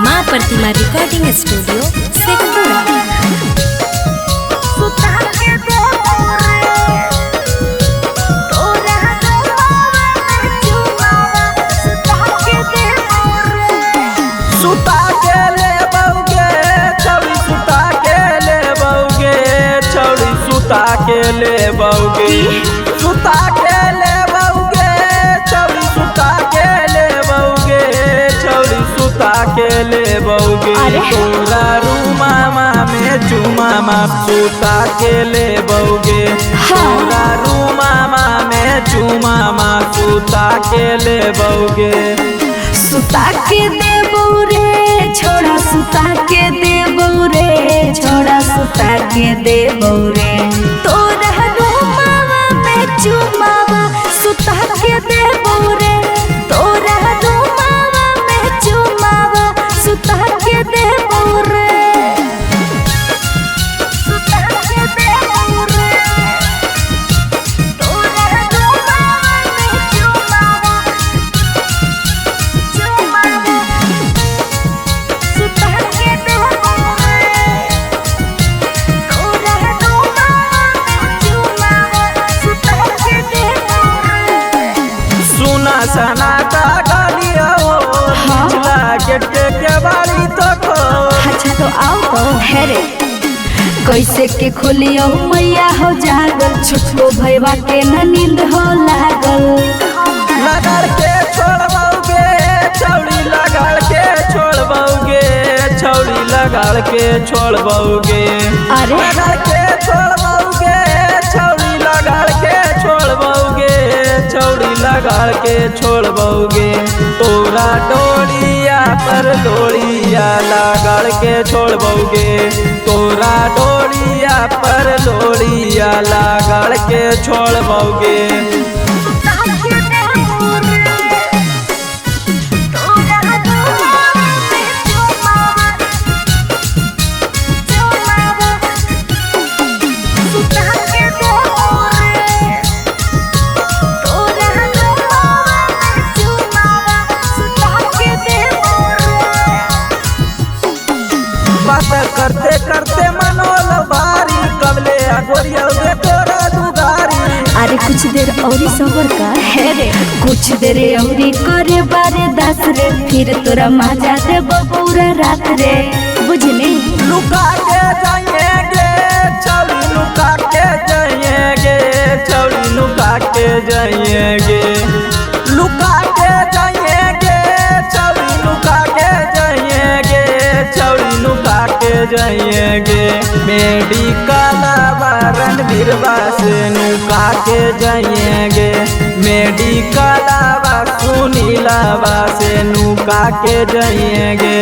माँ प्रतिमा recording studio Sheikhpura. सुता के ले बउगे छौड़ी, सुता के ले बउगे छौड़ी, सुता के ले बउगे, सुता के ले बउगे छौड़ी, सुता के ले बउगे छौड़ी, सुता के ले बउगे। तोरा रूमामा में चुमामा सुता के ले बउगे, तोरा रूमामा में चुमामा सुता के ले बउगे। सुता के देबो रे छोड़ा, सुता के देबो रे छोड़ा, सुता के देबो रे तोरा रूमावा में चुमावा सुता के देबो रे, तोरा रूमावा में चुमावा सुता के देबो रे, सुता के देबो रे, तोरा रूमावा में चुमावा सना का गालिया हो निचला गेट के बारी तो खो। अच्छा तो आओ तो हेरे कैसे के खोलियो मैया हो जागल, छुटको भैया के न नींद हो लागल। लगा के छोड़बोगे छौड़ी, लगा के छोड़बोगे छौड़ी, लगा के छोड़बोगे, अरे लगा के छोड़बोगे छौड़ी, लगा के छोड़बोगे छौड़ी, लगा के छोड़बोगे। तोरा डोलिया पर डोलिया लगा के छोड़बोगे, तोरा डोलिया पर डोलिया लगा के छोड़बोगे। करते करते मनोल बारी कबले अगोरियोगे तोरा दुगारी। अरे कुछ देर औरी सबर कर है रे, कुछ देर औरी करे बारे दस रे, फिर तोरा मजा दे पूरा रात रे, बुझली। लुका के जाएंगे छौड़ी, लुका के जाएंगे छौड़ी, लुका के जाएंगे, लुका के जाएंगे छौड़ी, लुका के जाएंगे छौड़ी, लुका के जाएंगे। मेडिकल वारन बीरबा से नुका के जाएंगे, मेडिकल सुनीलावा से नुका के जाएंगे।